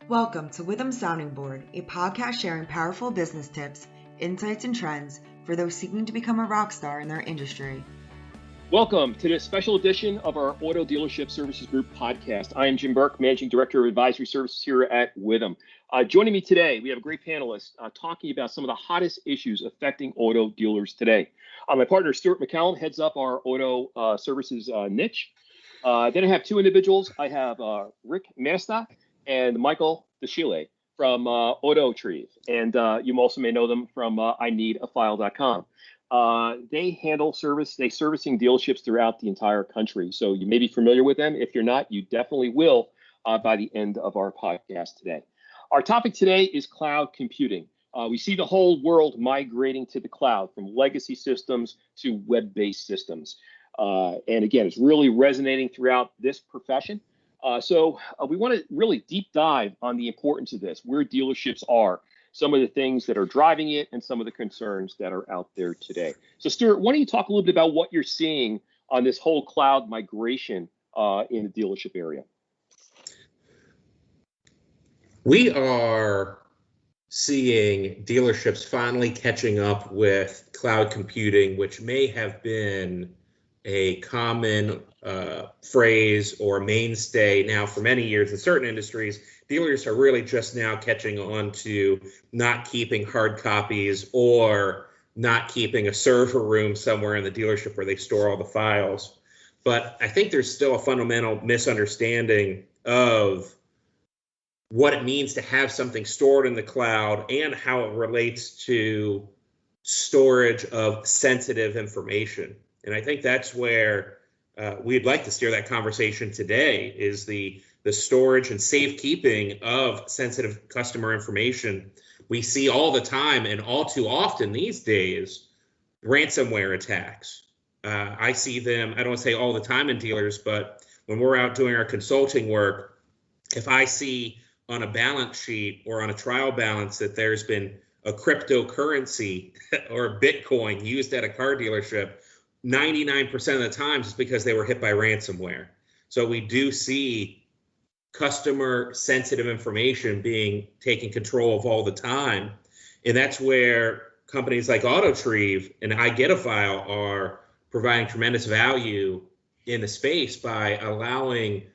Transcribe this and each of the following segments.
Welcome to Witham Sounding Board, a podcast sharing powerful business tips, insights, and trends for those seeking to become a rock star in their industry. Welcome to this special edition of our Auto Dealership Services Group podcast. I am Jim Burke, Managing Director of Advisory Services here at Witham. Joining me today, we have a great panelist talking about some of the hottest issues affecting auto dealers today. My partner, Stuart McCallum, heads up our auto services niche. Then I have two individuals. I have Rick Masta and Michael DeShile from AutoTrieve. And you also may know them from ineedafile.com. They servicing dealerships throughout the entire country. So you may be familiar with them. If you're not, you definitely will by the end of our podcast today. Our topic today is cloud computing. We see the whole world migrating to the cloud, from legacy systems to web-based systems. And again, it's really resonating throughout this profession. So we want to really deep dive on the importance of this, where dealerships are, some of the things that are driving it, and some of the concerns that are out there today. So Stuart, why don't you talk a little bit about what you're seeing on this whole cloud migration in the dealership area? We are seeing dealerships finally catching up with cloud computing, which may have been a common phrase or mainstay now for many years in certain industries. Dealers are really just now catching on to not keeping hard copies or not keeping a server room somewhere in the dealership where they store all the files. But I think there's still a fundamental misunderstanding of what it means to have something stored in the cloud and how it relates to storage of sensitive information. And I think that's where we'd like to steer that conversation today, is the storage and safekeeping of sensitive customer information. We see all the time, and all too often these days, ransomware attacks. I see them, I don't want to say all the time in dealers, but when we're out doing our consulting work, if I see on a balance sheet or on a trial balance that there's been a cryptocurrency or Bitcoin used at a car dealership, 99% of the times it's because they were hit by ransomware. So we do see customer sensitive information being taken control of all the time. And that's where companies like AutoTrieve and iGetAfile are providing tremendous value in the space by allowing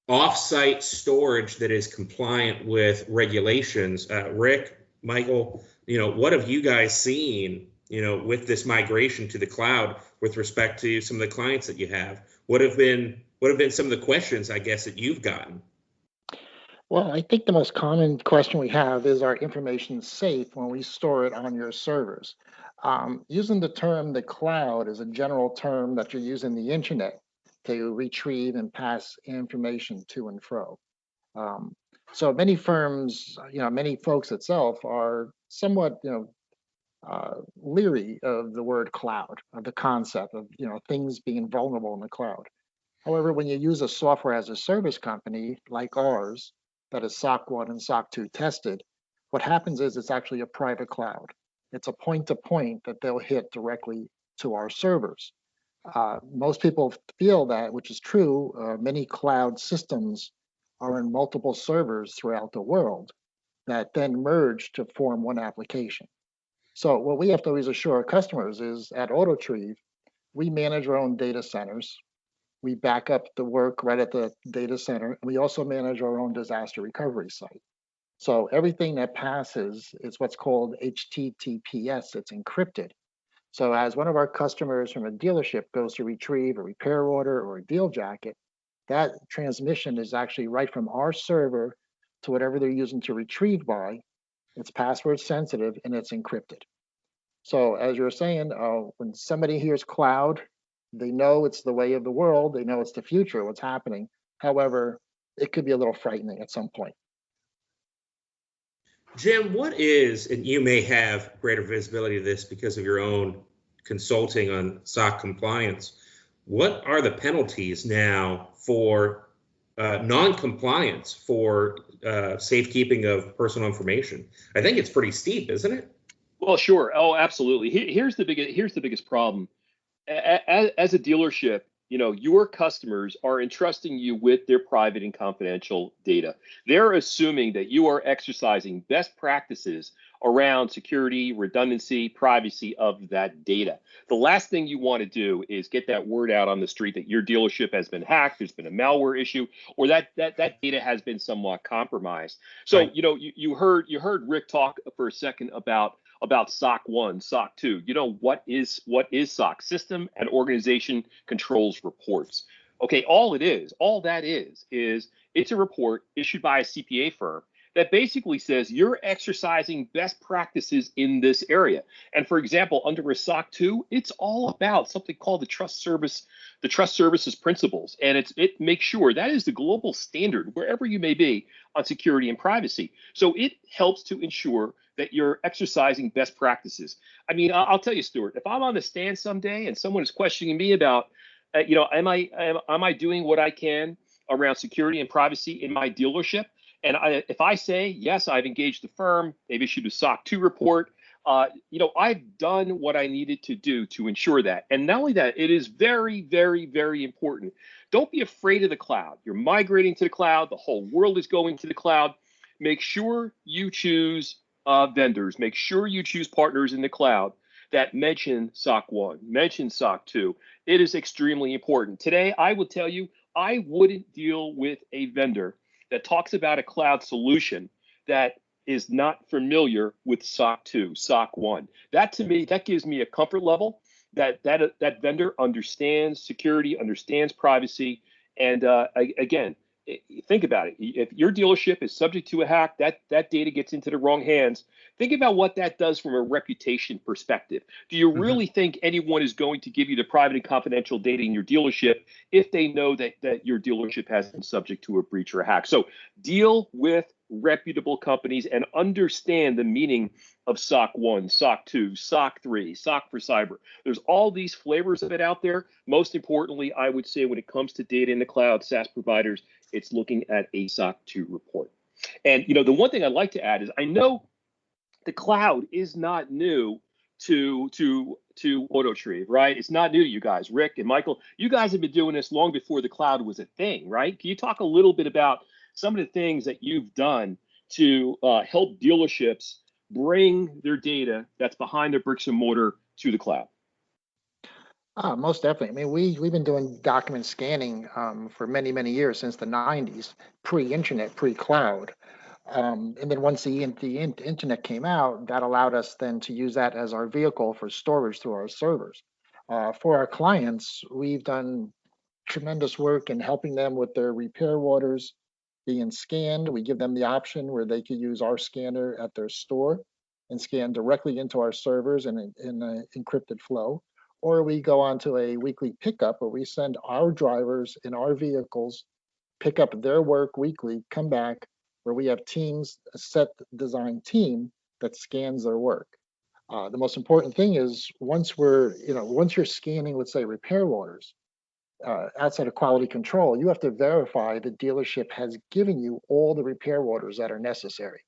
off-site storage that is compliant with regulations. Rick, Michael, what have you guys seen, with this migration to the cloud with respect to some of the clients that you have? What have been some of the questions, I guess, that you've gotten? Well, I think the most common question we have is, our information safe when we store it on your servers? Using the term the cloud is a general term that you're using the internet to retrieve and pass information to and fro. So many firms, many folks itself are somewhat, leery of the word cloud, of the concept of, things being vulnerable in the cloud. However, when you use a software as a service company like ours, that is SOC 1 and SOC 2 tested, what happens is it's actually a private cloud. It's a point-to-point that they'll hit directly to our servers. Most people feel that, which is true. Many cloud systems are in multiple servers throughout the world that then merge to form one application. So what we have to always assure our customers is, at AutoTrieve, we manage our own data centers. We back up the work right at the data center. We also manage our own disaster recovery site. So everything that passes is what's called HTTPS. It's encrypted. So as one of our customers from a dealership goes to retrieve a repair order or a deal jacket, that transmission is actually right from our server to whatever they're using to retrieve by. It's password sensitive and it's encrypted. So as you're saying, when somebody hears cloud, they know it's the way of the world. They know it's the future, what's happening. However, it could be a little frightening at some point. Jim, what is, and you may have greater visibility to this because of your own consulting on SOC compliance, what are the penalties now for non-compliance for safekeeping of personal information? I think it's pretty steep, isn't it? Well, sure. Oh, absolutely. Here's the biggest problem. As a dealership, your customers are entrusting you with their private and confidential data. They're assuming that you are exercising best practices around security, redundancy, privacy of that data. The last thing you want to do is get that word out on the street that your dealership has been hacked, there's been a malware issue, or that data has been somewhat compromised. So, Right. you heard Rick talk for a second about SOC 1, SOC 2. What is SOC? System and Organization Controls Reports. Okay, all that is it's a report issued by a CPA firm that basically says you're exercising best practices in this area. And for example, under a SOC 2, it's all about something called the trust services principles. And it makes sure that is the global standard wherever you may be on security and privacy. So it helps to ensure that you're exercising best practices. I mean, I'll tell you, Stuart, if I'm on the stand someday and someone is questioning me about, am I doing what I can around security and privacy in my dealership? And if I say, yes, I've engaged the firm, they've issued a SOC 2 report, I've done what I needed to do to ensure that. And not only that, it is very, very, very important. Don't be afraid of the cloud. You're migrating to the cloud. The whole world is going to the cloud. Make sure you choose vendors. Make sure you choose partners in the cloud that mention SOC 1, mention SOC 2. It is extremely important. Today, I will tell you, I wouldn't deal with a vendor that talks about a cloud solution that is not familiar with SOC 2, SOC 1. That to me, that gives me a comfort level that vendor understands security, understands privacy, and again, think about it. If your dealership is subject to a hack, that data gets into the wrong hands. Think about what that does from a reputation perspective. Do you really think anyone is going to give you the private and confidential data in your dealership if they know that your dealership has been subject to a breach or a hack? So deal with reputable companies and understand the meaning of SOC 1, SOC 2, SOC 3, SOC for cyber. There's all these flavors of it out there. Most importantly, I would say when it comes to data in the cloud, SaaS providers, it's looking at a SOC 2 report. And the one thing I'd like to add is I know the cloud is not new to AutoTrieve, right? It's not new to you guys. Rick and Michael, you guys have been doing this long before the cloud was a thing, right? Can you talk a little bit about some of the things that you've done to help dealerships bring their data that's behind their bricks and mortar to the cloud? Most definitely. I mean, we've been doing document scanning for many, many years, since the 90s, pre-internet, pre-cloud. And then once the internet came out, that allowed us then to use that as our vehicle for storage through our servers. For our clients, we've done tremendous work in helping them with their repair orders being scanned. We give them the option where they could use our scanner at their store and scan directly into our servers in an encrypted flow. Or we go on to a weekly pickup where we send our drivers in our vehicles, pick up their work weekly, come back, where we have teams, a set design team that scans their work. The most important thing is once you're scanning, let's say, repair orders, outside of quality control, you have to verify the dealership has given you all the repair orders that are necessary.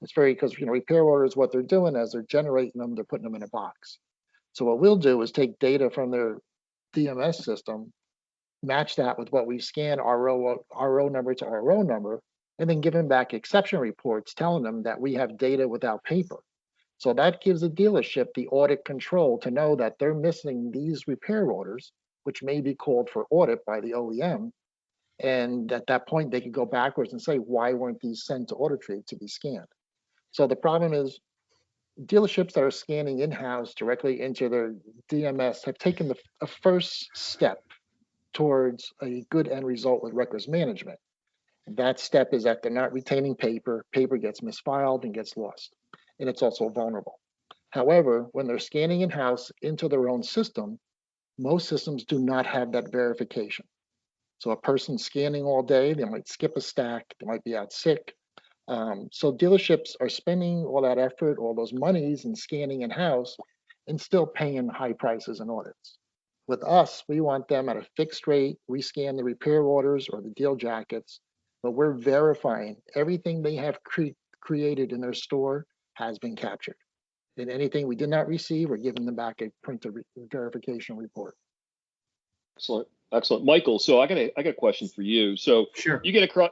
It's because repair orders, what they're doing as they're generating them, they're putting them in a box. So what we'll do is take data from their DMS system, match that with what we've scanned, RO number to RO number, and then give them back exception reports telling them that we have data without paper. So that gives the dealership the audit control to know that they're missing these repair orders, which may be called for audit by the OEM. And at that point, they could go backwards and say, why weren't these sent to AutoTrade to be scanned? So the problem is dealerships that are scanning in-house directly into their DMS have taken a first step towards a good end result with records management. That step is that they're not retaining paper. Paper gets misfiled and gets lost, and it's also vulnerable. However, when they're scanning in-house into their own system, most systems do not have that verification. So a person scanning all day, they might skip a stack, they might be out sick. So dealerships are spending all that effort, all those monies in scanning in-house and still paying high prices and audits. With us, we want them at a fixed rate. We scan the repair orders or the deal jackets, but we're verifying everything they have created in their store has been captured. And anything we did not receive, we're giving them back a printed verification report. Excellent. Excellent, Michael. So I got a question for you. So Sure. you get across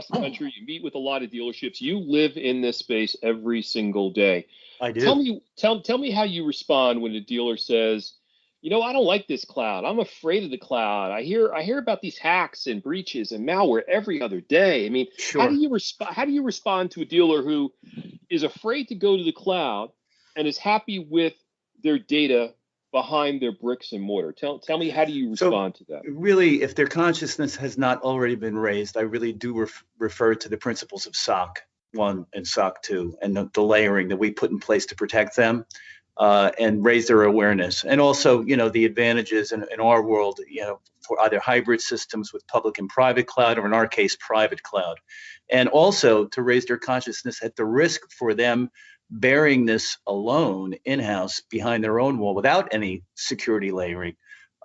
the country, you meet with a lot of dealerships, you live in this space every single day. I do. Tell me how you respond when a dealer says, I don't like this cloud. I'm afraid of the cloud. I hear about these hacks and breaches and malware every other day. I mean, Sure. How do you respond to a dealer who is afraid to go to the cloud and is happy with their data behind their bricks and mortar? Tell me, how do you respond to that? Really, if their consciousness has not already been raised, I really do refer to the principles of SOC 1 and SOC 2 and the layering that we put in place to protect them and raise their awareness. And also, the advantages in our world, for either hybrid systems with public and private cloud, or in our case, private cloud. And also to raise their consciousness at the risk for them bearing this alone in-house behind their own wall without any security layering.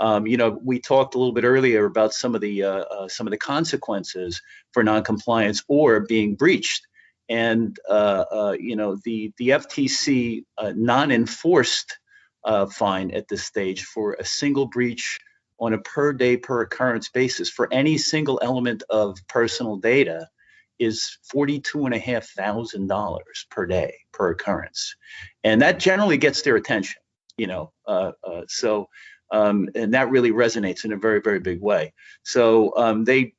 We talked a little bit earlier about some of the consequences for noncompliance or being breached, and the FTC non-enforced fine at this stage for a single breach on a per day per occurrence basis for any single element of personal data is $42,500 per day per occurrence, and that generally gets their attention. And that really resonates in a very, very big way. So they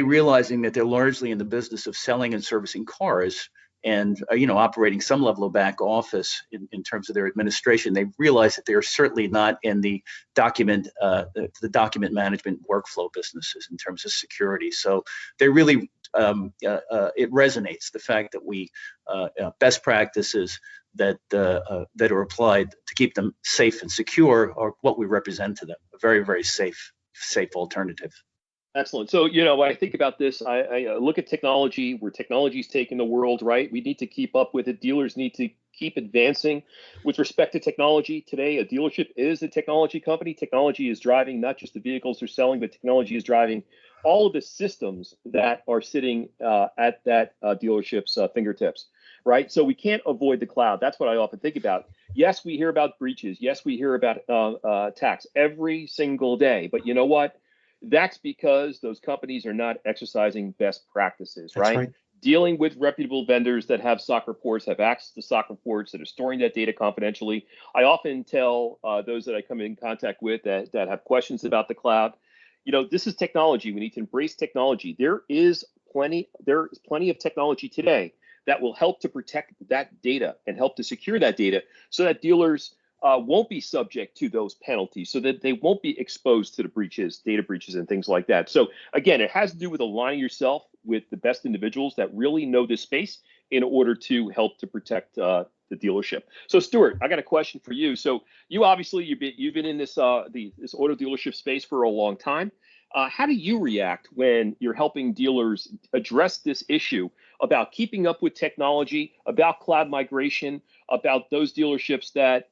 realizing that they're largely in the business of selling and servicing cars, and operating some level of back office in terms of their administration. They realize that they are certainly not in the document management workflow businesses in terms of security. So they really it resonates, the fact that we best practices that are applied to keep them safe and secure are what we represent to them. A very, very safe alternative. Excellent. So, when I think about this, I look at technology, where technology is taking the world, right? We need to keep up with it. Dealers need to keep advancing with respect to technology. Today, a dealership is a technology company. Technology is driving not just the vehicles they're selling, but technology is driving all of the systems that are sitting at that dealership's fingertips, right? So we can't avoid the cloud. That's what I often think about. Yes, we hear about breaches. Yes, we hear about attacks every single day. But you know what? That's because those companies are not exercising best practices, right? Dealing with reputable vendors that have SOC reports, have access to SOC reports, that are storing that data confidentially. I often tell those that I come in contact with that have questions about the cloud, this is technology. We need to embrace technology. There is plenty of technology today that will help to protect that data and help to secure that data so that dealers won't be subject to those penalties, so that they won't be exposed to the breaches, data breaches, and things like that. So again, it has to do with aligning yourself with the best individuals that really know this space in order to help to protect the dealership. So Stuart, I got a question for you. So you obviously you've been in this this auto dealership space for a long time. How do you react when you're helping dealers address this issue about keeping up with technology, about cloud migration, about those dealerships that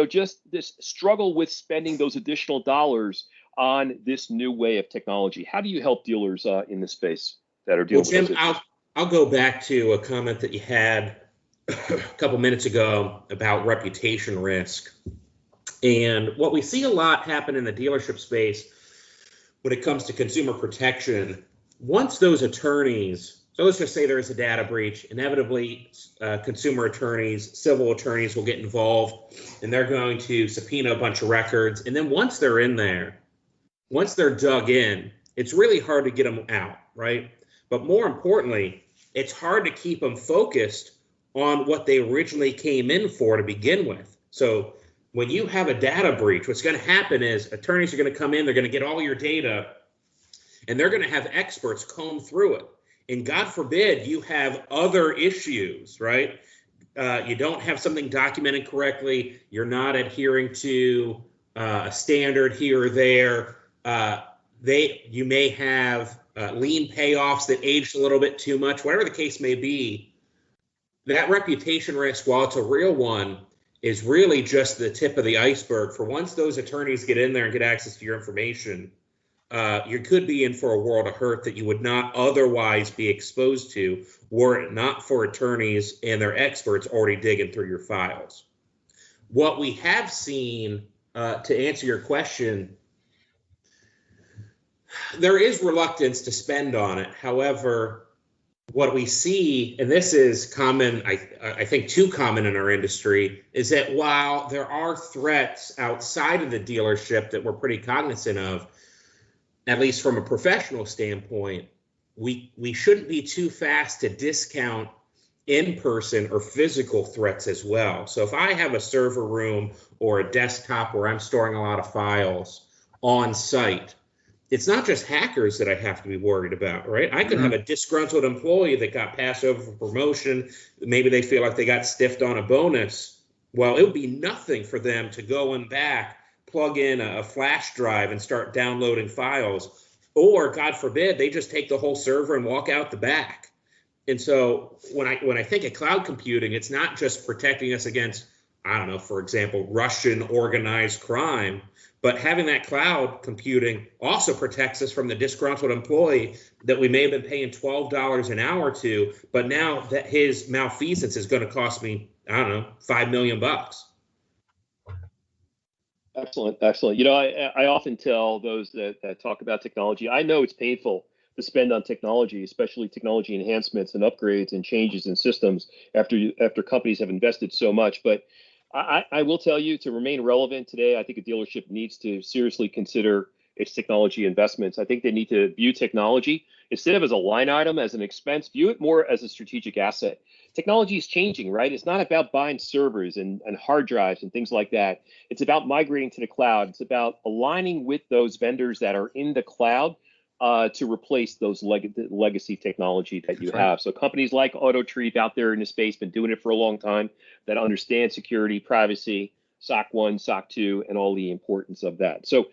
just this struggle with spending those additional dollars on this new way of technology? How do you help dealers in this space that are dealing with those issues? I'll go back to a comment that you had a couple minutes ago about reputation risk. And what we see a lot happen in the dealership space when it comes to consumer protection, once those attorneys, so let's just say there is a data breach, inevitably consumer attorneys, civil attorneys will get involved, and they're going to subpoena a bunch of records. And then once they're in there, once they're dug in, it's really hard to get them out, right? But more importantly, it's hard to keep them focused on what they originally came in for to begin with. So when you have a data breach, what's going to happen is attorneys are going to come in, they're going to get all your data, and they're going to have experts comb through it. And God forbid you have other issues, right? You don't have something documented correctly. You're not adhering to a standard here or there. You may have lien payoffs that aged a little bit too much, whatever the case may be. That reputation risk, while it's a real one, is really just the tip of the iceberg. For once those attorneys get in there and get access to your information, you could be in for a world of hurt that you would not otherwise be exposed to were it not for attorneys and their experts already digging through your files. What we have seen, to answer your question, there is reluctance to spend on it. However, what we see, and this is common, I think too common in our industry, is that while there are threats outside of the dealership that we're pretty cognizant of, at least from a professional standpoint, we shouldn't be too fast to discount in-person or physical threats as well. So if I have a server room or a desktop where I'm storing a lot of files on site, it's not just hackers that I have to be worried about, right? I could have a disgruntled employee that got passed over for promotion. Maybe they feel like they got stiffed on a bonus. Well, it would be nothing for them to go in back, plug in a flash drive and start downloading files. Or, God forbid, they just take the whole server and walk out the back. And so when I think of cloud computing, it's not just protecting us against, I don't know, for example, Russian organized crime, but having that cloud computing also protects us from the disgruntled employee that we may have been paying $12 an hour to, but now that his malfeasance is going to cost me, I don't know, $5 million. Excellent. I often tell those that talk about technology, I know it's painful to spend on technology, especially technology enhancements and upgrades and changes in systems after companies have invested so much. But I will tell you, to remain relevant today, I think a dealership needs to seriously consider its technology investments. I think they need to view technology, instead of as a line item, as an expense, view it more as a strategic asset. Technology is changing, right? It's not about buying servers and hard drives and things like that. It's about migrating to the cloud. It's about aligning with those vendors that are in the cloud to replace those legacy technology that you have. So companies like Autotree out there in the space, been doing it for a long time, that understand security, privacy, SOC 1, SOC 2, and all the importance of that. So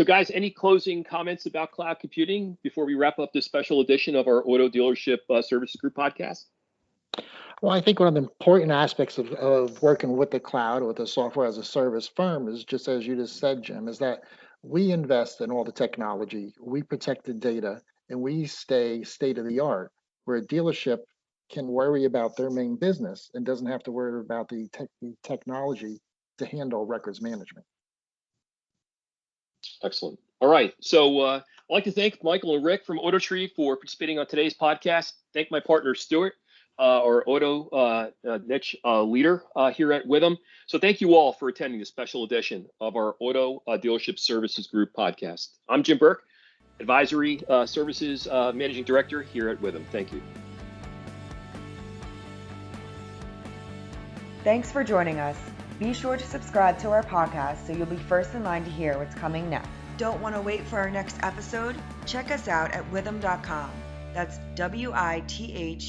guys, any closing comments about cloud computing before we wrap up this special edition of our Auto Dealership Services Group podcast? Well, I think one of the important aspects of working with the cloud or with a software as a service firm is, just as you just said, Jim, is that we invest in all the technology, we protect the data, and we stay state of the art, where a dealership can worry about their main business and doesn't have to worry about the technology to handle records management. Excellent. All right. So I'd like to thank Michael and Rick from Autotree for participating on today's podcast. Thank my partner, Stuart, our auto niche leader here at Witham. So thank you all for attending this special edition of our Auto Dealership Services Group podcast. I'm Jim Burke, Advisory Services Managing Director here at Witham. Thank you. Thanks for joining us. Be sure to subscribe to our podcast so you'll be first in line to hear what's coming next. Don't want to wait for our next episode? Check us out at witham.com. That's WITHUM.com.